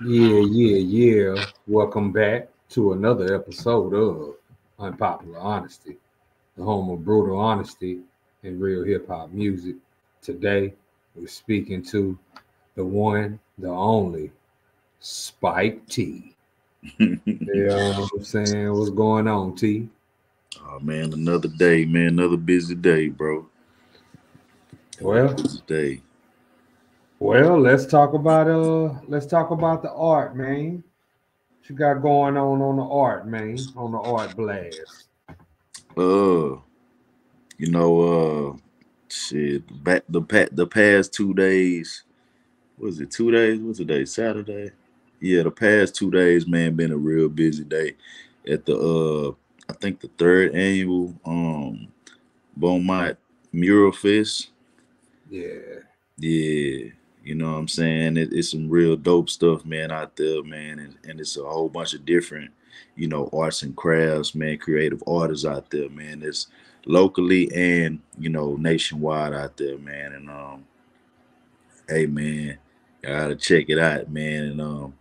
Yeah. Welcome back to another episode of Unpopular Honesty, the home of brutal honesty and real hip hop music. Today, we're speaking to the one, the only, Spike T. Yeah, I'm saying, what's going on, T? Oh man, another day, man, another busy day, bro. Another Well, busy day. let's talk about the art, man. What you got going on the art, man? On the art blast. Uh, shit. The past 2 days. Was it 2 days? What's today? Saturday. Yeah, the past 2 days, man, been a real busy day at the I think the third annual Beaumont Mural Fest. Yeah. Yeah, you know what I'm saying? It's some real dope stuff, man, out there, man. And it's a whole bunch of different, arts and crafts, man, creative artists out there, man. It's locally and, nationwide out there, man. And hey man, you gotta check it out, man. And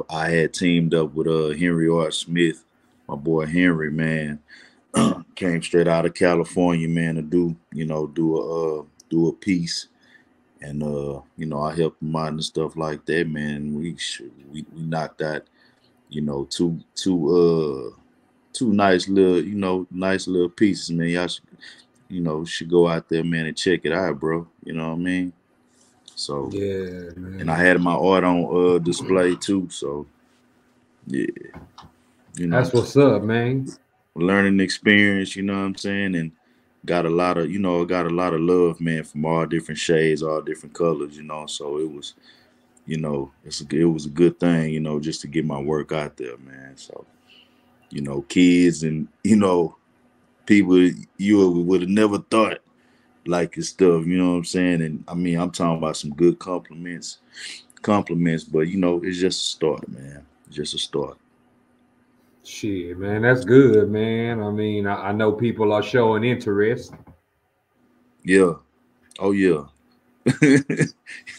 I had teamed up with Henry R. Smith, my boy Henry, man. Came straight out of California, man, to do a piece, and I helped him out and stuff like that, man. We knocked out, two nice little pieces, man. Y'all should go out there, man, and check it out, bro. You know what I mean? So, Yeah, and I man. had my art on display too. So yeah, That's what's up, man. learning experience. You know what I'm saying? And got a lot of love, man, from all different shades, all different colors. So it was it was a good thing, just to get my work out there, man. So, kids and, people you would have never thought like his stuff, you know what I'm saying? And I mean, I'm talking about some good compliments, but it's just a start, man. Just a start. Shit, man, that's good, man. I mean, I know people are showing interest. Yeah. Oh yeah. You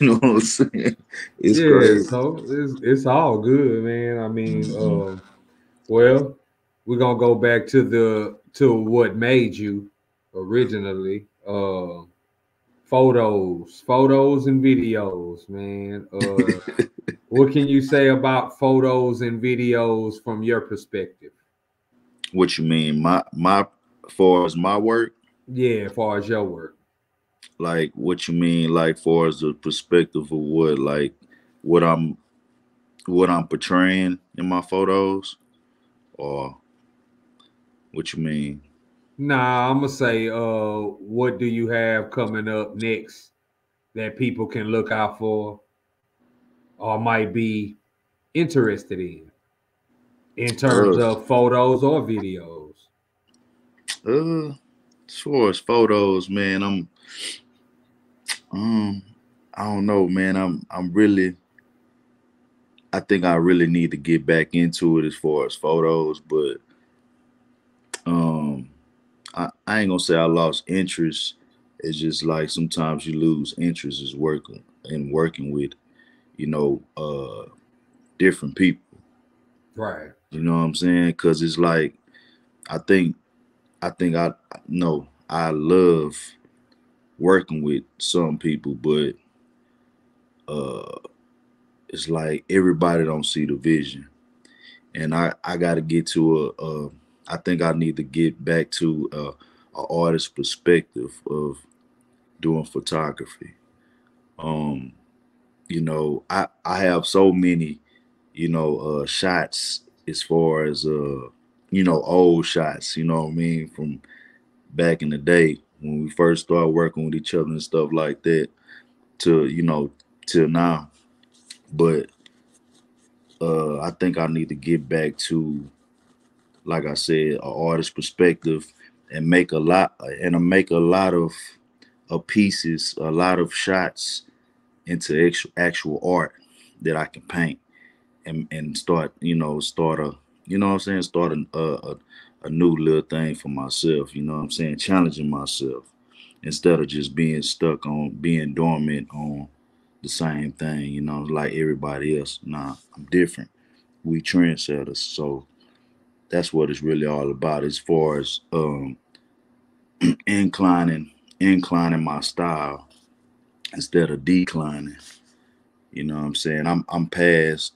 know what I'm saying? It's Yeah, crazy. so it's all good, man. I mean, Hmm. well, we're gonna go back to what made you originally. Photos and videos, man. What can you say about photos and videos from your perspective? What you mean? My far as my work, Yeah, as far as your work. like what you mean, like far as the perspective of what, like what I'm what I'm portraying in my photos, or what you mean? Nah, I'm gonna say, what do you have coming up next that people can look out for or might be interested in terms Uh, of photos or videos? uh, as far as photos, man, um, I don't know, man. I'm really, I think I really need to get back into it as far as photos, but um, I ain't gonna say I lost interest. It's just like sometimes you lose interest is working with, you know, uh, different people. Right. You know what I'm saying? Cause it's like I think I know I love working with some people, but uh, it's like everybody don't see the vision, and I got to get to I think I need to get back to a artist perspective of doing photography. Um, I have so many, shots as far as old shots. You know what I mean, from back in the day when we first started working with each other and stuff like that to till now. But I think I need to get back to, like I said, an artist perspective, and make a lot of pieces, a lot of shots into actual art that I can paint, and start a, what I'm saying, start a new little thing for myself. You know what I'm saying, challenging myself instead of just being stuck on being dormant on the same thing, like everybody else. Nah, I'm different. We trendsetters. So that's what it's really all about as far as inclining inclining my style instead of declining. You know what I'm saying? I'm past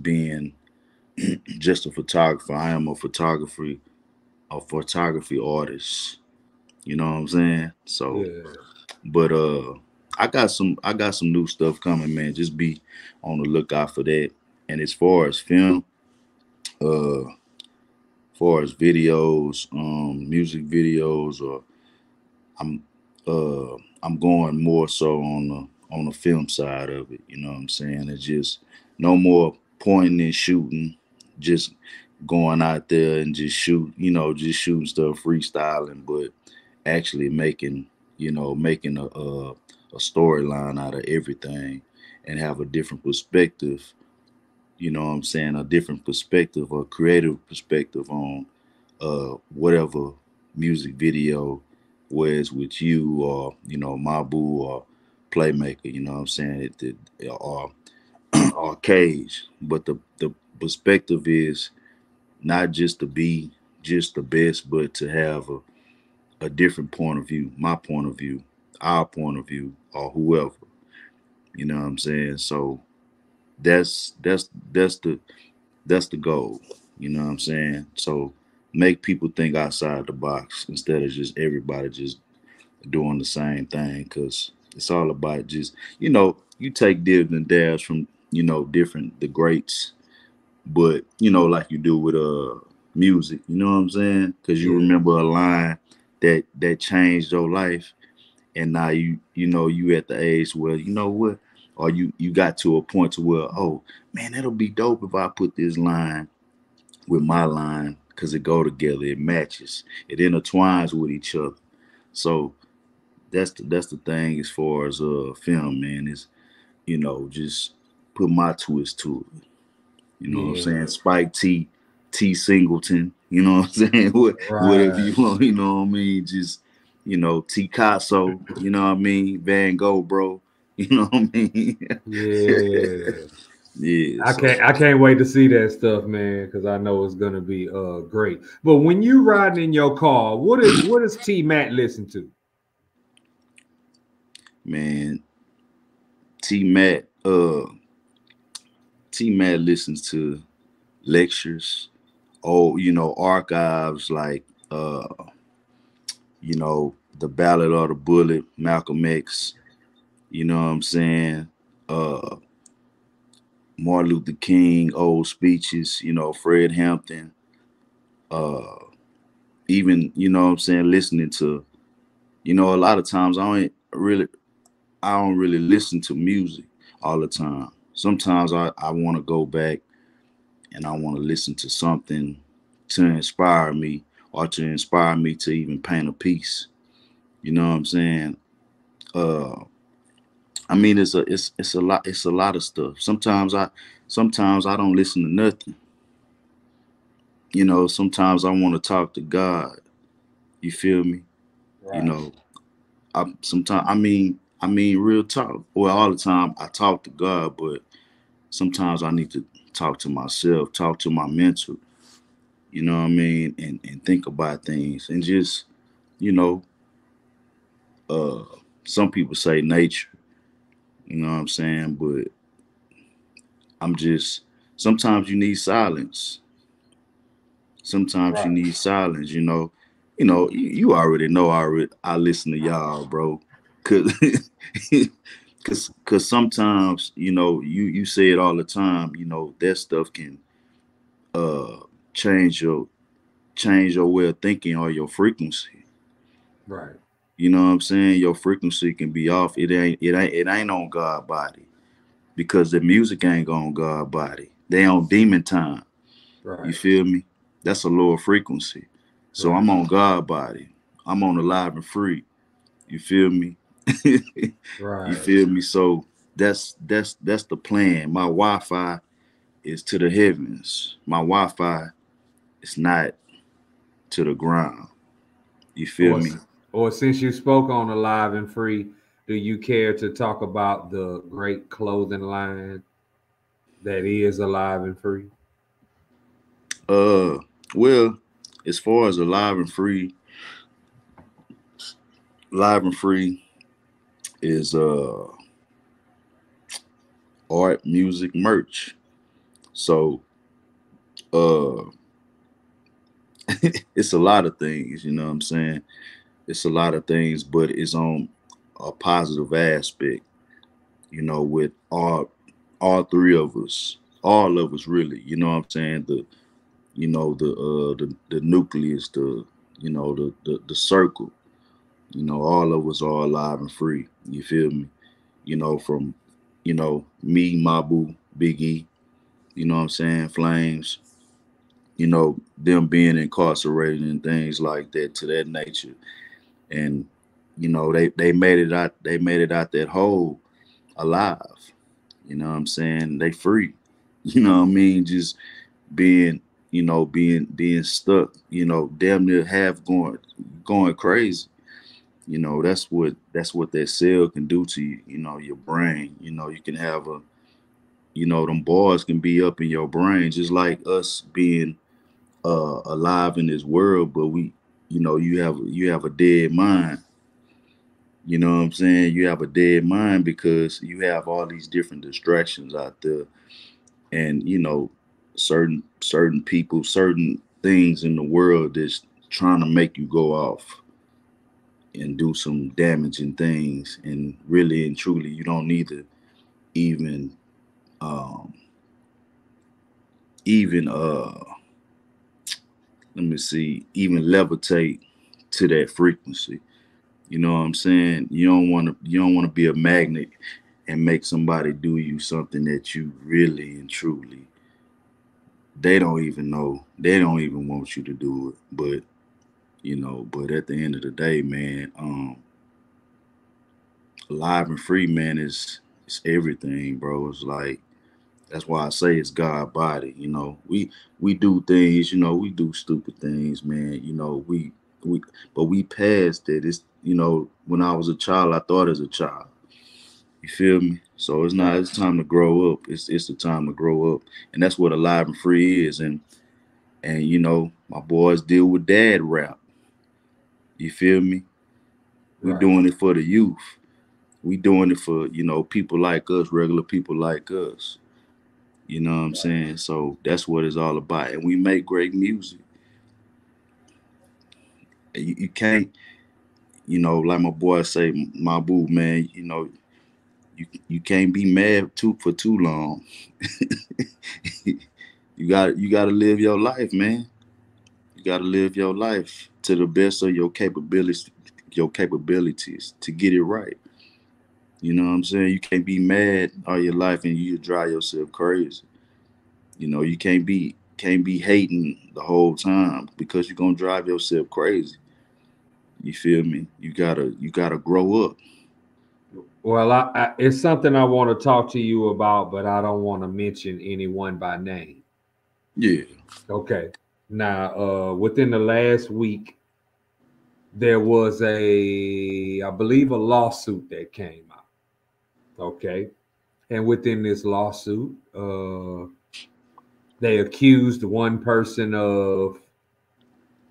being just a photographer. I am a photography artist. You know what I'm saying? So, Yeah, but I got some new stuff coming, man. Just be on the lookout for that. And as far as film, uh far as videos, music videos, or I'm uh I'm going more so on the film side of it. You know what I'm saying? It's just no more pointing and shooting, just going out there and just shooting stuff, freestyling, but actually making a storyline out of everything and have a different perspective. You know what I'm saying? A different perspective, a creative perspective on whatever music video, whether with you or Mabu or Playmaker. You know what I'm saying? Or Cage, but the perspective is not just to be just the best, but to have a different point of view, my point of view, our point of view, or whoever. You know what I'm saying? So that's that's that's the that's the goal. You know what I'm saying? So make people think outside the box instead of just everybody just doing the same thing. Cause it's all about just you take dibs and dabs from different the greats, but like you do with music. You know what I'm saying? Cause you yeah, remember a line that changed your life, and now you at the age where you know what, or you got to a point to where, oh man, that'll be dope if I put this line with my line because it go together, it matches, it intertwines with each other. So that's the thing as far as film, man, is just put my twist to it. You know what I'm saying? yeah. Spike T Singleton, you know what I'm saying? Whatever Right. you want, you know what I mean? Just Picasso, you know what I mean? Van Gogh, bro. You know what I mean? Yeah. Yeah, I so can't wait to see that stuff, man, because I know it's gonna be great. But when you riding in your car, what does T Matt listen to? man, T Mac, T Mac listens to lectures, archives like the Ballad of the Bullet, Malcolm X, you know what I'm saying? Uh Martin Luther King, old speeches, Fred Hampton, uh even, what I'm saying, listening to, a lot of times I don't really listen to music all the time. Sometimes I want to go back and I want to listen to something to inspire me or to inspire me to even paint a piece. You know what I'm saying? Uh I mean it's a lot of stuff. Sometimes I don't listen to nothing. Sometimes I want to talk to God. You feel me? You Right. know, I mean real talk. Well, all the time I talk to God, but sometimes I need to talk to myself, talk to my mental, you know what I mean, and think about things and just, you know, uh some people say nature, you know what I'm saying, but I'm just sometimes you need silence. Sometimes you Right. need silence, you already know I listen to y'all, bro. Cause cause sometimes, you say it all the time, that stuff can uh change your way of thinking or your frequency. Right. You know what I'm saying? Your frequency can be off. It ain't on God body because the music ain't on God body. They on demon time. You Right. feel me? That's a lower frequency. So Right. I'm on God body. I'm on alive and free. You feel me? You Right. feel me? So that's the plan. My Wi-Fi is to the heavens. My Wi-Fi is not to the ground. You feel Or me? or since you spoke on Alive and Free, do you care to talk about the great clothing line that is Alive and Free? Well, as far as live and free is art, music, merch. So uh it's a lot of things, you know what I'm saying? It's a lot of things, but it's on a positive aspect, you know, with all three of us, all of us really, you know what I'm saying? The nucleus, the circle, you know, all of us are alive and free. You feel me? You know, from me, Mabu, Big E, you know what I'm saying, Flames, you know, them being incarcerated and things like that to that nature. And, you know, they made it out that hole alive. You know what I'm saying? They free. You know what I mean? Just being, being stuck, you know, damn near half going crazy. You know, that's what that cell can do to you, you know, your brain. You know, you can have them bars can be up in your brain, just like us being alive in this world, but you have a dead mind. You know what I'm saying? You have a dead mind because you have all these different distractions out there, and certain people, certain things in the world that's trying to make you go off and do some damaging things, and really and truly you don't need to even um even let me see, even levitate to that frequency. You know what I'm saying? You don't want to be a magnet and make somebody do you something that you really and truly, they don't even know. They don't even want you to do it. But at the end of the day, man, alive and free, man, is it's everything, bro. It's like, that's why I say it's God body. You know, we do things. You know, we do stupid things, man. You know, we but we passed it. It's, when I was a child, I thought as a child. You feel me? So it's not. Right. It's time to grow up. It's the time to grow up, and that's what alive and free is. And my boys deal with dad rap. You feel me? We Right. doing it for the youth. We doing it for people like us, regular people like us. You know what I'm Right. saying? So that's what it's all about. And we make great music. You can't, like my boy say, my boo, man, you can't be mad for too long. You gotta live your life, man. You gotta live your life to the best of your capabilities to get it right. You know what I'm saying? You can't be mad all your life and you drive yourself crazy. You can't be hating the whole time because you're gonna drive yourself crazy. You feel me? You gotta grow up. Well, it's something I want to talk to you about, but I don't want to mention anyone by name. Yeah. Okay. Now, within the last week, there was I believe, a lawsuit that came out. Okay. And within this lawsuit, they accused one person of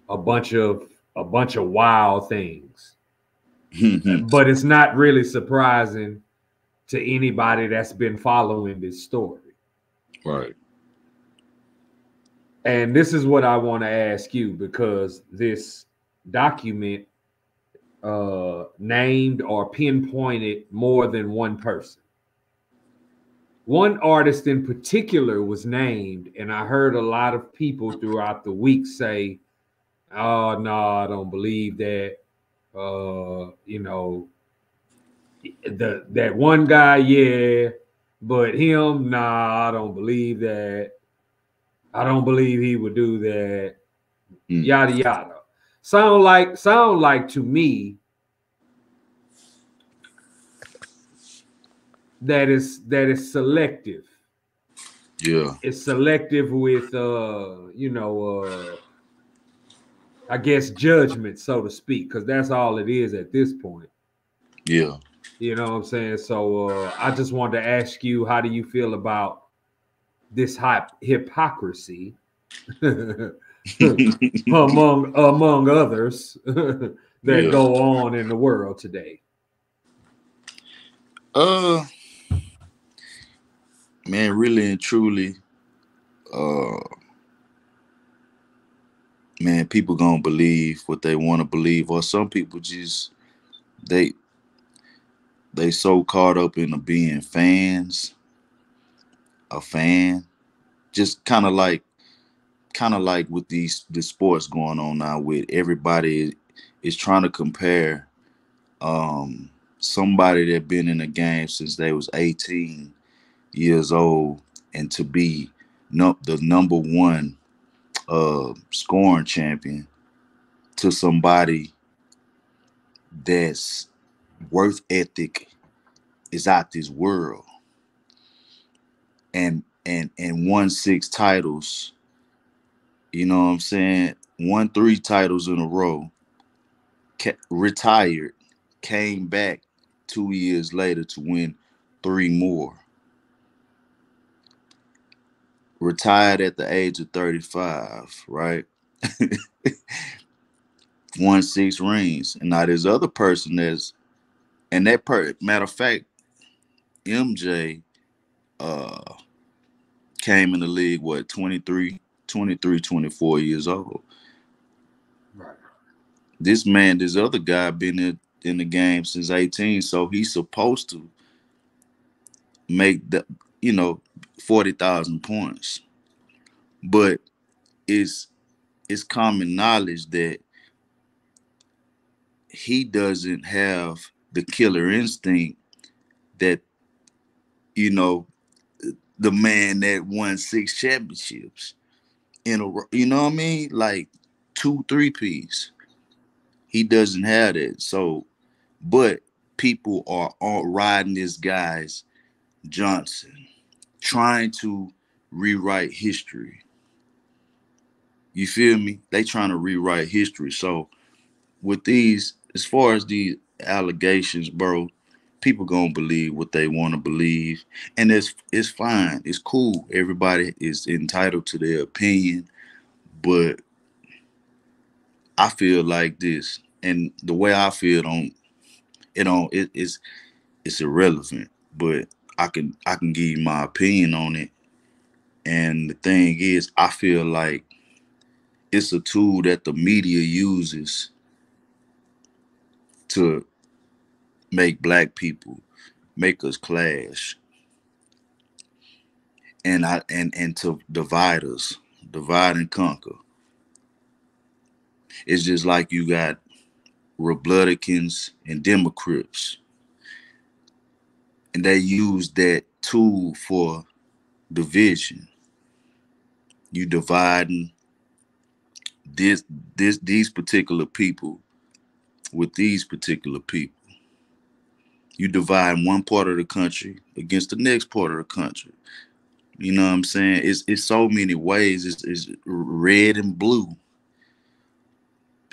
a bunch of a bunch of wild things. But it's not really surprising to anybody that's been following this story. Right. And this is what I want to ask you, because this document named or pinpointed more than one person. One artist in particular was named, and I heard a lot of people throughout the week say, "Oh no, I don't believe that." That one guy, yeah, but him, nah, I don't believe that. I don't believe he would do that. Mm. Yada yada. Sound like to me that is selective. Yeah. It's selective with I guess judgment, so to speak, because that's all it is at this point. Yeah. You know what I'm saying? So I just wanted to ask you, how do you feel about this hypocrisy among others that Yeah. go on in the world today? Uh, man, really and truly, uh, man, people gonna believe what they want to believe, or some people just they they so caught up in being fans, a fan, just kind of like with the sports going on now, with everybody is trying to compare somebody that been in the game since they was 18 years old and to be the number one scoring champion to somebody that's worth ethic is out this world and won 6 titles. You know what I'm saying? Won 3 titles in a row. Retired, came back 2 years later to win 3 more. Retired at the age of 35, right? Won 6 rings. And now there's other person matter of fact, MJ uh came in the league, what, 24 years old. Right. This other guy been in the game since 18, so he's supposed to make the, you know, 40,000 points. But it's it's common knowledge that he doesn't have the killer instinct that, you know, the man that won 6 championships in a row. You know what I mean? Like 2 3 piece. He doesn't have that. So, but people are all riding this guy's Johnson, trying to rewrite history. You feel me? They trying to rewrite history. So with these, as far as these allegations, bro, people gonna believe what they want to believe, and it's fine. It's cool. Everybody is entitled to their opinion, but I feel like this, and the way I feel on it on it is it's irrelevant. But I can give you my opinion on it, and the thing is, I feel like it's a tool that the media uses to make black people, make us clash, and to divide us, divide and conquer. It's just like you got Republicans and Democrats, and they use that tool for division. You dividing this these particular people with these particular people. You divide one part of the country against the next part of the country. You know what I'm saying? It's so many ways. It's red and blue.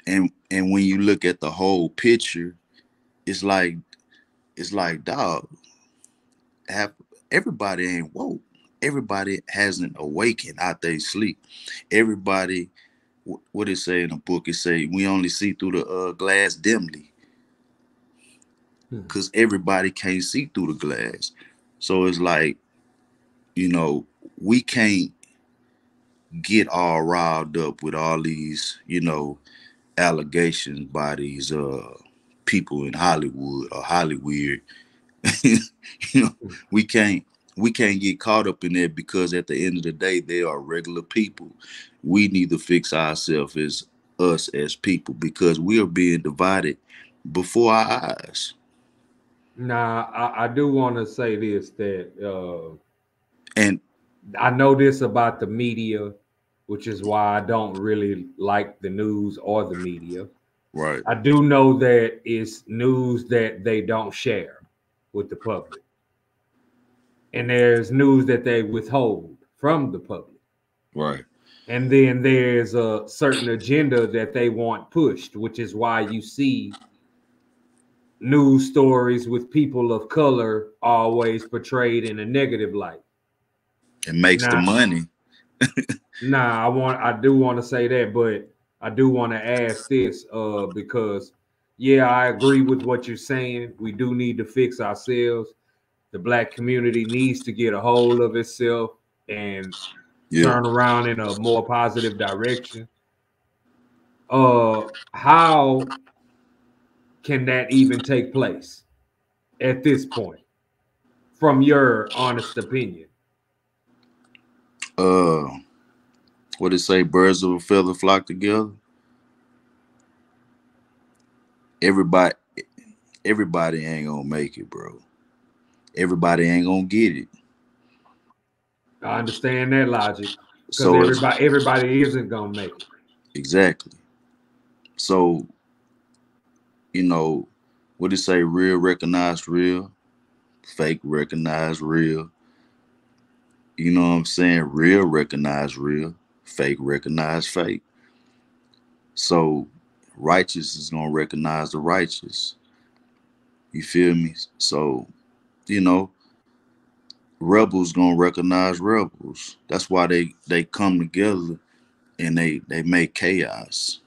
And when you look at the whole picture, it's like dog, have everybody ain't woke. Everybody hasn't awakened out they sleep. Everybody, what it say in the book? It say we only see through the glass dimly, Hmm. because everybody can't see through the glass. So it's like, you know, we can't get all riled up with all these, allegations by these people in Hollywood or Hollyweird. you know, Hmm. we can't get caught up in that, because at the end of the day, they are regular people. We need to fix ourselves as us as people, because we are being divided before our eyes. Now, I do want to say this, that And I know this about the media, which is why I don't really like the news or the media. right, I do know that it's news that they don't share with the public, and there's news that they withhold from the public. right, And then there's a certain agenda that they want pushed, which is why you see news stories with people of color always portrayed in a negative light. It makes the Now, money. I do want to say that, but I do want to ask this, because yeah, I agree with what you're saying. We do need to fix ourselves. The black community needs to get a hold of itself and Yeah. turn around in a more positive direction. How can that even take place at this point, from your honest opinion? Uh, what it say? Birds of a feather flock together. Everybody, everybody ain't gonna make it, bro. Everybody ain't gonna get it. I understand that logic because So it's everybody isn't gonna make it. exactly. So what it say? Real recognize real, fake recognize real. You know what I'm saying? Real recognize real, fake recognize fake. So righteous is gonna recognize the righteous. You feel me? So you know, rebels gonna recognize rebels. That's why they come together and they make chaos.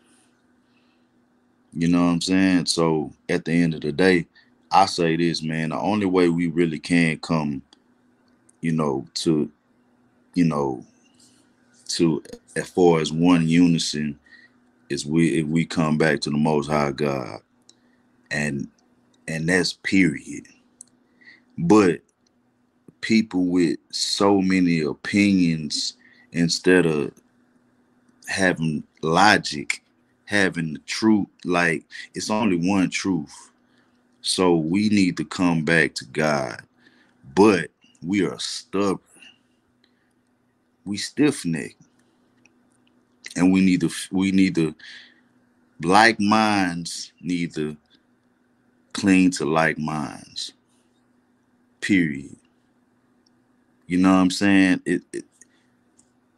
You know what I'm saying? So at the end of the day, I say this, man. The only way we really can come, you know, to you know to as far as one unison is we if we come back to the Most High God, and that's period. But people with so many opinions instead of having logic, having the truth, like it's only one truth. So we need to come back to God. But we are stubborn. We stiff necked. And we need to like minds need to cling to like minds. Period. You know what I'm saying?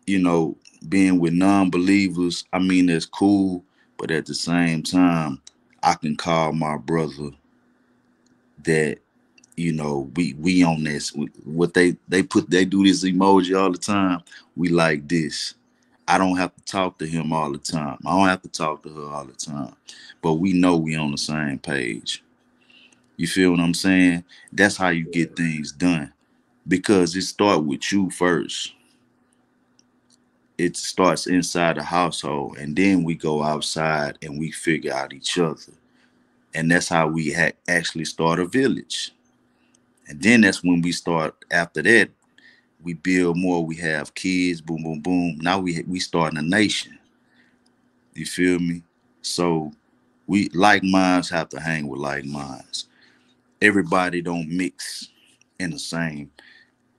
You know, being with non-believers, I mean, that's cool, but at the same time, I can call my brother that, we on this. What they do this emoji all the time. We like this. I don't have to talk to him all the time. I don't have to talk to her all the time. But we know we on the same page. You feel what I'm saying? That's how you get things done. Because it start with you first. It starts inside the household, and then we go outside and we figure out each other. And that's how we actually start a village. And then that's when we start, after that, we build more, we have kids, boom, boom, boom. Now we starting a nation. You feel me? So we like minds have to hang with like minds. Everybody don't mix in the same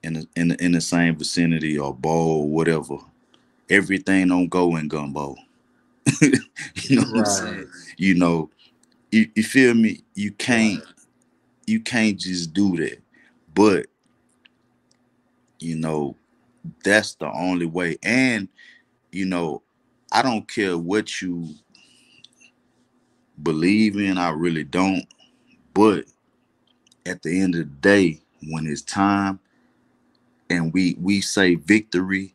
in the same vicinity or bowl, whatever. Everything don't go in gumbo. You know what I'm Right, saying? You know, you feel me? right. You can't just do that. But, you know, that's the only way. And, you know, I don't care what you believe in, I really don't. But at the end of the day, when it's time and we say victory,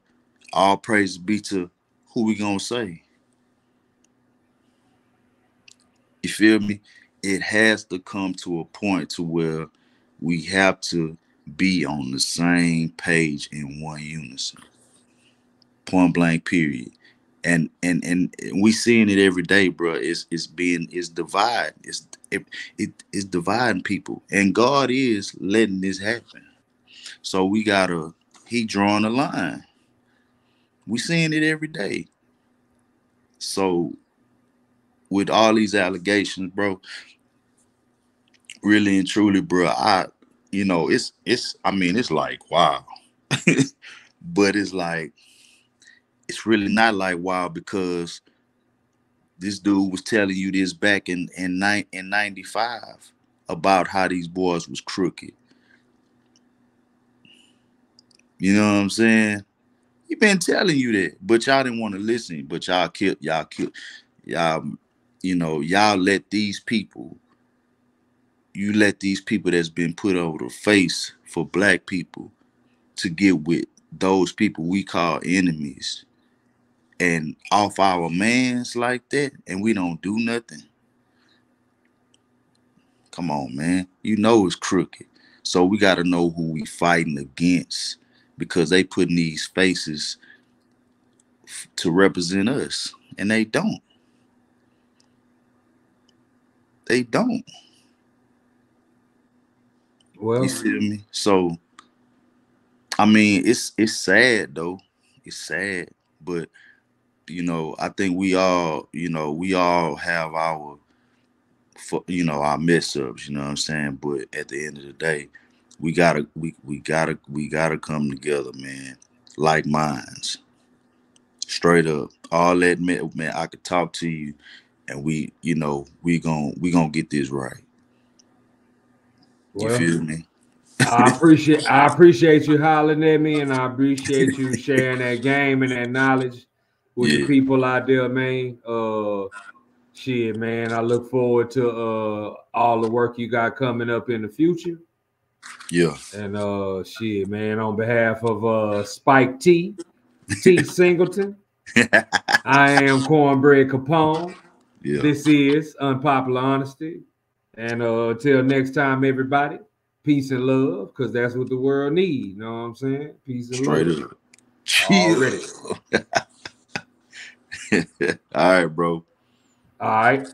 all praise be to who we gonna say. You feel me? It has to come to a point to where we have to be on the same page in one unison. Point blank period. And we seeing it every day, bro. It's divide. It's dividing people. And God is letting this happen. So we gotta he drawing a line. We seeing it every day. So with all these allegations, bro, really and truly, bro, it's I mean, it's like wow. But it's like it's really not like wow because this dude was telling you this back in 95 about how these boys was crooked. You know what I'm saying? He been telling you that, but y'all didn't want to listen. But y'all, y'all let these people you let these people that's been put over the face for black people to get with those people we call enemies and off our mans like that, and we don't do nothing. Come on, man. You know it's crooked. So we got to know who we fighting against because they putting these faces to represent us, and they don't. They don't. You Well, feel me? So I mean, it's sad though. It's sad, but I think we all have our, our mess ups. You know what I'm saying? But at the end of the day, we gotta come together, man. Like minds, straight up. All that, man. I could talk to you, and we gonna get this right. You well, feel me? I appreciate you hollering at me, and I appreciate you sharing that game and that knowledge with the Yeah, people out there, man. Shit, man. I look forward to all the work you got coming up in the future. yeah, And shit, man, on behalf of Spike T Singleton, I am Cornbread Capone. yeah. This is Unpopular Honesty. And until next time, everybody, peace and love, because that's what the world needs. You know what I'm saying? Peace and Straight love. up. Chill. Already. All right, bro. All right.